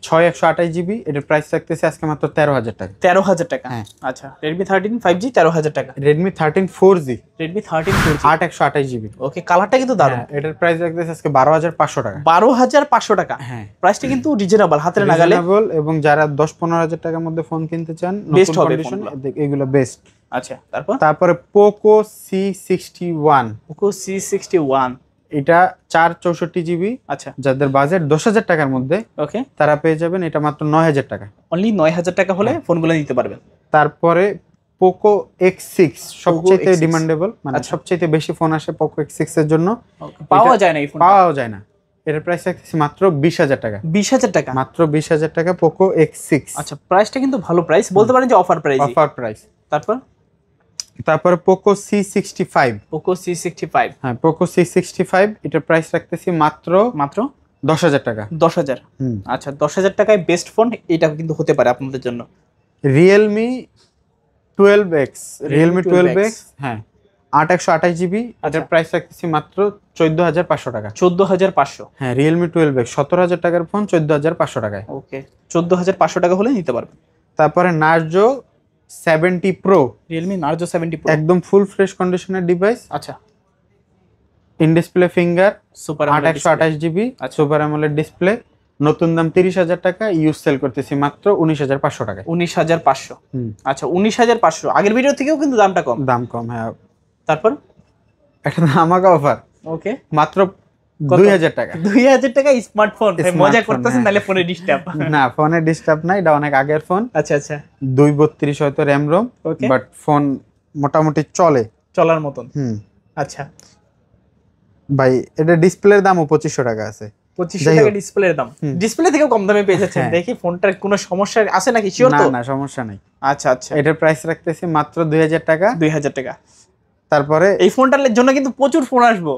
6/128 GB। এটার প্রাইস রাখতেছি আজকে মাত্র 13,000 টাকা।
13,000 টাকা,
হ্যাঁ।
আচ্ছা, Redmi 13 5G 13,000 টাকা।
Redmi 13 4G, 8/128 GB।
ওকে, কালারটা কিন্তু দারুণ।
এটার প্রাইস রাখতেছি আজকে 12,500 টাকা।
12,500 টাকা,
হ্যাঁ,
প্রাইসটা কিন্তু রিজনেবল, হাতের নাগালে।
এবং যারা 10-15,000 টাকার মধ্যে ফোন কিনতে চান,
বেস্ট
নতুন
হবে
কন্ডিশন,
ফোনগুলো।
এগুলো বেস্ট।
আচ্ছা,
তারপরে Poco C61,
Poco C61,
এটা 4/64 GB।
আচ্ছা,
যাদের বাজেট 10,000 টাকার মধ্যে,
ওকে,
তারা পেয়ে যাবেন এটা মাত্র 9,000 টাকা।
অনলি 9,000 টাকা হলে ফোনগুলো নিতে পারবেন।
তারপরে Poco X6 সবচেয়ে
X6
ডিমান্ডেবল, মানে সবচেয়ে বেশি ফোন আসে Poco X6 এর জন্য।
পাওয়া যায় না এই ফোন,
পাওয়া যায় না। এটার প্রাইস রাখতেছি মাত্র 20,000 টাকা।
20,000 টাকা,
মাত্র 20,000 টাকা Poco X6।
আচ্ছা, প্রাইসটা কিন্তু ভালো প্রাইস, বলতে পারেন যে অফার প্রাইস।
Offer price. তারপরে পোকো C65,
পোকো C65,
হ্যাঁ পোকো C65 এটার প্রাইস রাখতেছি মাত্র
মাত্র
10,000 টাকা।
10,000। আচ্ছা 10,000 টাকায় বেস্ট ফোন এটা কিন্তু হতে পারে আপনাদের জন্য।
রিয়েলমি 12X, রিয়েলমি 12X, হ্যাঁ 8/128 GB, এটার প্রাইস রাখতেছি মাত্র 14,500 টাকা।
14,500,
হ্যাঁ রিয়েলমি 12X 17,000 টাকার ফোন 14,500 টাকায়।
ওকে 14,500 টাকা হলে নিতে পারবেন।
তারপরে Narzo 70 pro,
Realme Narzo 70 pro,
একদম ফুল ফ্রেশ কন্ডিশনের ডিভাইস।
আচ্ছা
in display finger,
super
8/128 GB, super AMOLED display, নতুন দাম 30,000 টাকা, ইউজ সেল করতেছি মাত্র 19,500 টাকায়।
19,500, আচ্ছা 19,500। আগের ভিডিও থেকেও কিন্তু দামটা কম।
দাম কম, হ্যাঁ।
তারপর
একটা ধামাকা অফার,
ওকে
মাত্র 2,000 টাকা।
2,000 টাকা স্মার্টফোন। মজা
Smartphone,
করতেছেন
হ্যাঁ।
নালে ফোনে ডিস্টার্ব?
না ফোনে ডিস্টার্ব নাই, এটা অনেক আগের ফোন।
আচ্ছা আচ্ছা
232 হয়তো RAM ROM,
okay
but phone মোটামুটি চলে।
চলার মতন। আচ্ছা
ভাই এটা ডিসপ্লের দামও 2,500 টাকা আছে।
2,500
যাই
টাকা
হোক।
ডিসপ্লের দাম। ডিসপ্লে থেকেও কম দামে পেয়ে যাচ্ছেন।
হ্যাঁ।
দেখি ফোনটার কোনো সমস্যা আছে নাকি, শিওর
না
তো?
না সমস্যা নাই।
আচ্ছা আচ্ছা
এটার প্রাইস রাখতেছি মাত্র 2,000 টাকা।
2,000 টাকা।
তারপরে
এই ফোনটার জন্য কিন্তু প্রচুর ফোন আসবো,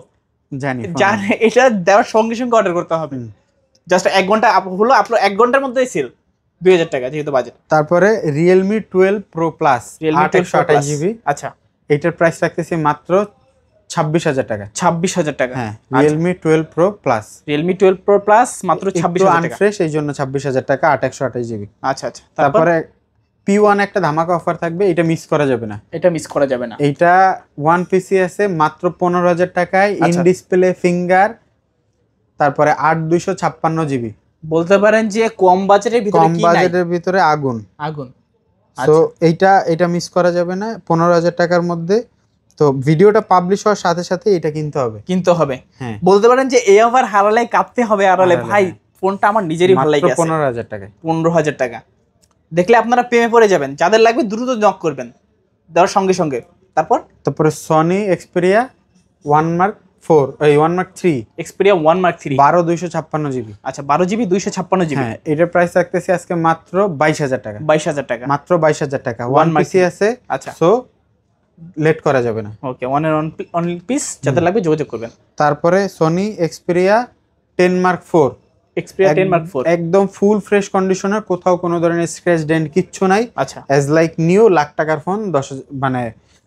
জানি
জানে এটা দেওয়ার সঙ্গে সঙ্গে অর্ডার করতে হবে। জাস্ট 1 ঘন্টা হলো, আপনার 1 ঘন্টার মধ্যেই সেল। 2,000 টাকা যেহেতু বাজেট।
তারপরে Realme 12 pro plus,
Realme 12 Pro Plus,
8/128 GB,
আচ্ছা
এটার প্রাইস রাখতেছি মাত্র 26,000 টাকা।
26,000 টাকা।
হ্যাঁ Realme 12 pro plus,
Realme 12 pro plus মাত্র 26,000 টাকা।
আনফ্রেশ এই জন্য 26,000 টাকা, 8/128 GB।
আচ্ছা আচ্ছা
তারপরে P1 একটা ধামাকা অফার থাকবে, এটা মিস করা যাবে না।
এটা মিস করা যাবে না।
এইটা ওয়ান পিসি আছে মাত্র 15,000 টাকায়, ইন
আচ্ছা।
ডিসপ্লে ফিঙ্গার, তারপরে 8/256 GB।
বলতে পারেন যে কম বাজেটের ভিতরে
কম
কি নাই?
বাজেটের ভিতরে আগুন।
আগুন।
তো এটা মিস করা যাবে না 15,000 টাকার মধ্যে। তো ভিডিওটা পাবলিশ হওয়ার সাথে সাথে এটা কিনতে হবে।
কিনতে হবে।
হ্যাঁ
বলতে পারেন যে এই অফার হারালে কাঁপতে হবে। হারালে
হারালে,
ভাই
হ্যাঁ।
ফোনটা আমার নিজেরই ভালো লাগে।
15,000 টাকায়।
15,000 টাকা দেখলে আপনারা প্রেমে পড়ে যাবেন। যাদের লাগবে দ্রুত নক করবেন দেওয়ার সঙ্গে সঙ্গে।
তারপরে সনি এক্সপেরিয়া 1 মার্ক 4, এই 1 মার্ক 3,
এক্সপেরিয়া 1 মার্ক 3,
12/256 GB।
আচ্ছা 12 জিবি 256 জিবি।
হ্যাঁ এটার প্রাইস রাখতেছি আজকে মাত্র 22,000 টাকা।
22,000 টাকা
মাত্র 22,000 টাকা। ওয়ান
Mark
পিসি আছে,
আচ্ছা
সো লেট করা যাবে না।
ওকে ওয়ান এর অনলি পিস, যাদের লাগবে যোগাযোগ করবেন।
তারপরে Sony Xperia 10 mark 4,
Xperia 10 mark 4
একদম ফুল ফ্রেশ কন্ডিশনার, কোথাও কোনো ধরনের স্ক্র্যাচ ডেন্ট কিচ্ছু নাই।
আচ্ছা
অ্যাজ লাইক নিউ। লাখ টাকার ফোন 10 মানে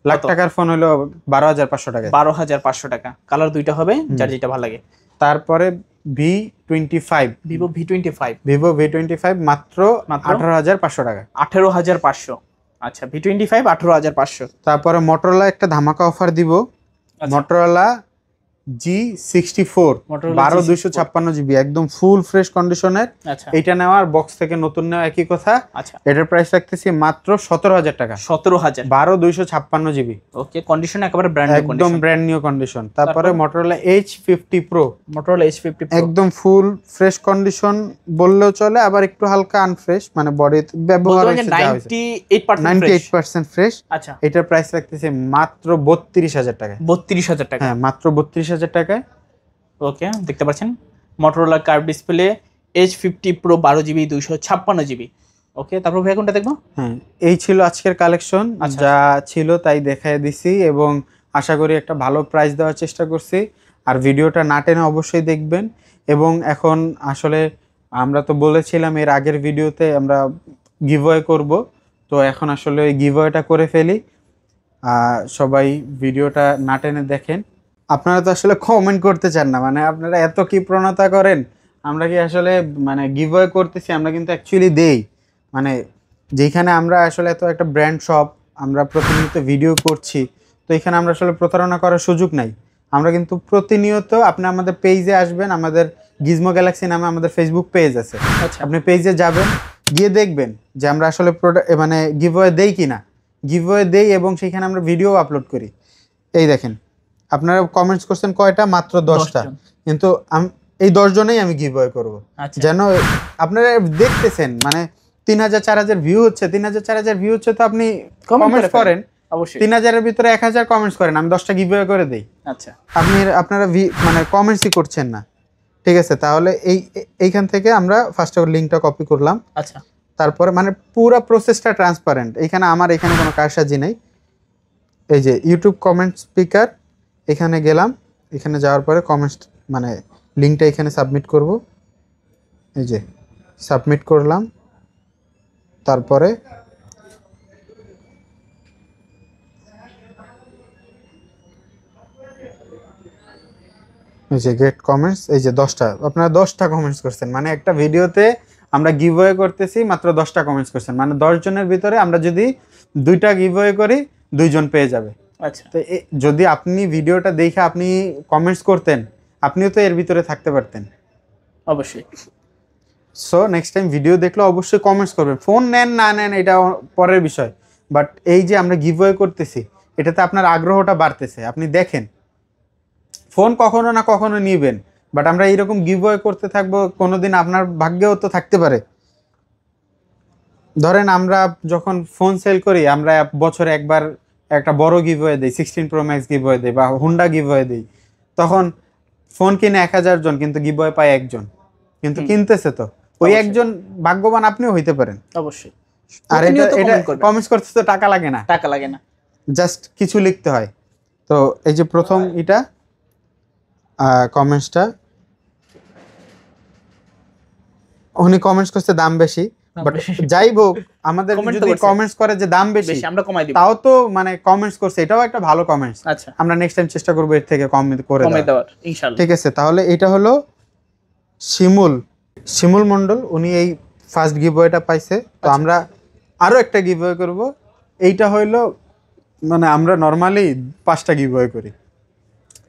লাখ টাকার ফোন হলো 12,500 টাকা।
12,500 টাকা। কালার দুইটা হবে, যার যেটা ভালো লাগে।
তারপরে V25,
Vivo V25,
Vivo V25 মাত্র 18,500 টাকা।
18,500। আচ্ছা V25 18,500।
তারপরে মোটরোলা একটা ধামাকা অফার দিব। মোটরোলা G64
Motorola
12/256 GB, একদম ফুল ফ্রেশ কন্ডিশনের।
আচ্ছা
এটা নেওয়ার বক্স থেকে নতুন নেওয়া একই কথা।
আচ্ছা
এটার প্রাইস রাখতেছি মাত্র 17,000 টাকা।
17,000।
12/256 GB,
ওকে কন্ডিশন একেবারে ব্র্যান্ড নিউ
একদম
কন্ডিশন।
Brand new condition. তারপরে Motorola H50 Pro,
Motorola H50 Pro,
একদম ফুল ফ্রেশ কন্ডিশন বললেও চলে, আবার একটু হালকা আনফ্রেশ, মানে বডি ব্যবহার
বলতে
হয়েছে
পারেন
যা হয়েছে
98%
98% ফ্রেশ।
আচ্ছা
এটার প্রাইস রাখতেছি মাত্র 32,000 টাকা।
32,000 টাকা।
হ্যাঁ মাত্র 32,000 টাকায়।
ওকে দেখতে পাচ্ছেন Motorola curve display H50 Pro 12 GB 256 GB. Okay তারপর ভাই কোনটা দেখবো?
হ্যাঁ এই ছিল আজকের কালেকশন,
আচ্ছা।
যা ছিল তাই দেখায় দিছি এবং আশা করি একটা ভালো প্রাইস দেওয়ার চেষ্টা করছি। আর ভিডিওটা না টেনে অবশ্যই দেখবেন। এবং এখন আসলে আমরা তো বলেছিলাম এর আগের ভিডিওতে আমরা গিভওয়ে করব, তো এখন আসলে ওই গিভওয়েটা করে ফেলি। সবাই ভিডিওটা না টেনে দেখেন। আপনারা তো আসলে কমেন্ট করতে চান না, মানে আপনারা এত কি প্রণতা করেন। আমরা কি আসলে মানে গিভওয়ে করতেছি, আমরা কিন্তু অ্যাকচুয়ালি দেই, মানে যেখানে আমরা আসলে এত একটা ব্র্যান্ড শপ, আমরা প্রতিনিয়ত ভিডিও করছি, তো এখানে আমরা আসলে প্রতারণা করার সুযোগ নাই। আমরা কিন্তু প্রতিনিয়ত আপনি আমাদের পেজে আসবেন, আমাদের গিজমো গ্যালাক্সি নামে আমাদের ফেসবুক পেজ আছে।
আচ্ছা
আপনি পেজে যাবেন, গিয়ে দেখবেন যে আমরা আসলে মানে গিভওয়ে দেই কিনা। গিভওয়ে দেই এবং সেখানে আমরা ভিডিও আপলোড করি। এই দেখেন আপনারা কমেন্টস করছেন কয়টা? মাত্র 10টা। কিন্তু এই 10 জনেই আমি গিভওয়ে করব।
আচ্ছা
যেন আপনারা দেখতেছেন, মানে 3,000 4,000 ভিউ হচ্ছে, 3,000 4,000 ভিউ হচ্ছে, তো আপনি কমেন্টস করেন
অবশ্যই
3,000 এর ভিতরে 1,000 কমেন্টস করেন, আমি 10টা গিভওয়ে করে দেই।
আচ্ছা
আপনারা মানে কমেন্টসই করছেন না। ঠিক আছে, তাহলে এইখান থেকে আমরা ফার্স্ট লিঙ্কটা কপি করলাম।
আচ্ছা
তারপরে মানে পুরো প্রসেসটা ট্রান্সপারেন্ট, এখানে কোনো কারসাজি নেই। এই যে ইউটিউব কমেন্ট স্পিকার, এখানে গেলাম, এখানে যাওয়ার পরে কমেন্ট মানে লিঙ্কটা এখানে সাবমিট করব। এই যে সাবমিট করলাম, তারপরে এই যে গেট কমেন্টস, এই যে 10টা, আপনারা 10টা কমেন্টস করছেন, মানে একটা ভিডিওতে আমরা গিভওয়ে করতেছি, মাত্র 10টা কমেন্টস করছেন, মানে 10 জনের ভিতরে আমরা যদি 2টা গিভওয়ে করি 2 জন পেয়ে যাবে।
আচ্ছা,
তো যদি আপনি ভিডিওটা দেখে আপনি কমেন্টস করতেন, আপনিও তো এর ভিতরে থাকতে পারতেন।
অবশ্যই।
সো নেক্সট টাইম ভিডিও দেখলে অবশ্যই কমেন্টস করবেন। ফোন নেন না নেন এটা পরের বিষয়, বাট এই যে আমরা গিভওয়ে করতেছি এটাতে আপনার আগ্রহটা বাড়তেছে। আপনি দেখেন, ফোন কখনো না কখনো নিবেন, বাট আমরা এইরকম গিভওয়ে করতে থাকবো, কোনোদিন আপনার ভাগ্যেও তো থাকতে পারে। ধরেন আমরা যখন ফোন সেল করি, আমরা বছরে একবার একটা বড় গিভওয়ে দিই, 16 Pro Max গিভওয়ে দিই বা হুন্ডা গিভওয়ে দিই, তখন ফোন কিনে 1000 জন, কিন্তু গিভওয়ে পায় একজন, কিন্তু কিনতেছে তো ওই একজন। ভাগ্যবান আপনিও হইতে পারেন।
অবশ্যই।
আর এটা কমেন্টস করতে তো টাকা লাগে না,
টাকা লাগে না,
জাস্ট কিছু লিখতে হয়। তো এই যে প্রথম এটা কমেন্টসটা, উনি কমেন্টস করতে দাম বেশি, বাট যাই হোক আমাদের যদি কমেন্টস করে যে দাম বেশি
আমরা কমাই দিব,
তাও তো মানে কমেন্টস করছে, এটাও একটা ভালো কমেন্টস।
আচ্ছা,
আমরা নেক্সট টাইম চেষ্টা করব এর থেকে কম করে
দেওয়ার ইনশাআল্লাহ।
ঠিক আছে, তাহলে এটা হলো শিমুল মণ্ডল, উনি এই ফার্স্ট গিভওয়েটা পাইছে। তো আমরা আরো একটা গিভওয়ে করব। এইটা হইলো মানে আমরা নরমালি 5টা গিভওয়ে করি,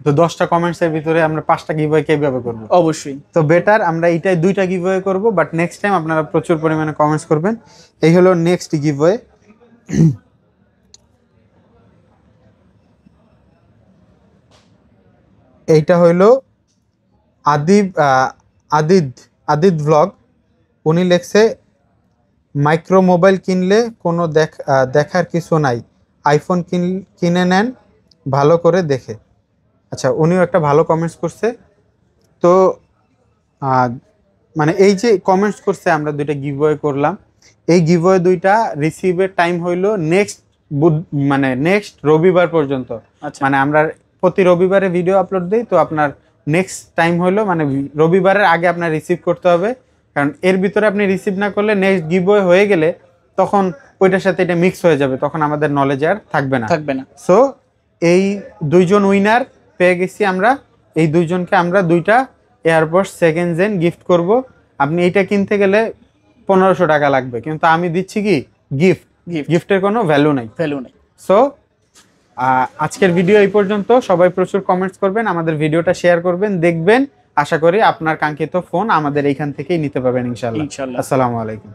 তো 10টা কমেন্টসের ভিতরে আমরা 5টা গিভওয়ে কিভাবে করব?
অবশ্যই। তো
বেটার আমরা এইটাই 2টা গিভওয়ে করব, বাট নেক্সট টাইম আপনারা প্রচুর পরিমাণে কমেন্টস করবেন। এই হলো নেক্সট গিভওয়ে। এইটা হইলো আদিদ ভ্লগ, উনি লেখছে মাইক্রো মোবাইল কিনলে কোনো দেখার কিছু নাই, আইফোন কিনে নেন ভালো করে দেখে। আচ্ছা, উনিও একটা ভালো কমেন্টস করছে। তো মানে এই যে কমেন্টস করছে, আমরা 2টা গিভওয়ে করলাম। এই গিভওয়ে 2টা রিসিভের টাইম হইলো নেক্সট রবিবার পর্যন্ত। মানে আমরা প্রতি রবিবারে ভিডিও আপলোড দিই, তো আপনার নেক্সট টাইম হইলো মানে রবিবারের আগে আপনার রিসিভ করতে হবে, কারণ এর ভিতরে আপনি রিসিভ না করলে নেক্সট গিভওয়ে হয়ে গেলে তখন ওইটার সাথে এটা মিক্স হয়ে যাবে, তখন আমাদের নলেজ আর থাকবে না। সো এই 2 জন উইনার পেয়ে গেছি আমরা। এই 2 জনকে আমরা 2টা এয়ারপোর্ট সেকেন্ড জেন গিফট করব। আপনি এইটা কিনতে গেলে 1500 টাকা লাগবে, কিন্তু আমি দিচ্ছি কি গিফটের কোনো ভ্যালু নাই। সো আজকের ভিডিও এই পর্যন্ত। সবাই প্রচুর কমেন্টস করবেন, আমাদের ভিডিওটা শেয়ার করবেন, দেখবেন। আশা করি আপনার কাঙ্ক্ষিত ফোন আমাদের এইখান থেকেই নিতে পারবেন ইনশাআল্লাহ। আসসালামু আলাইকুম।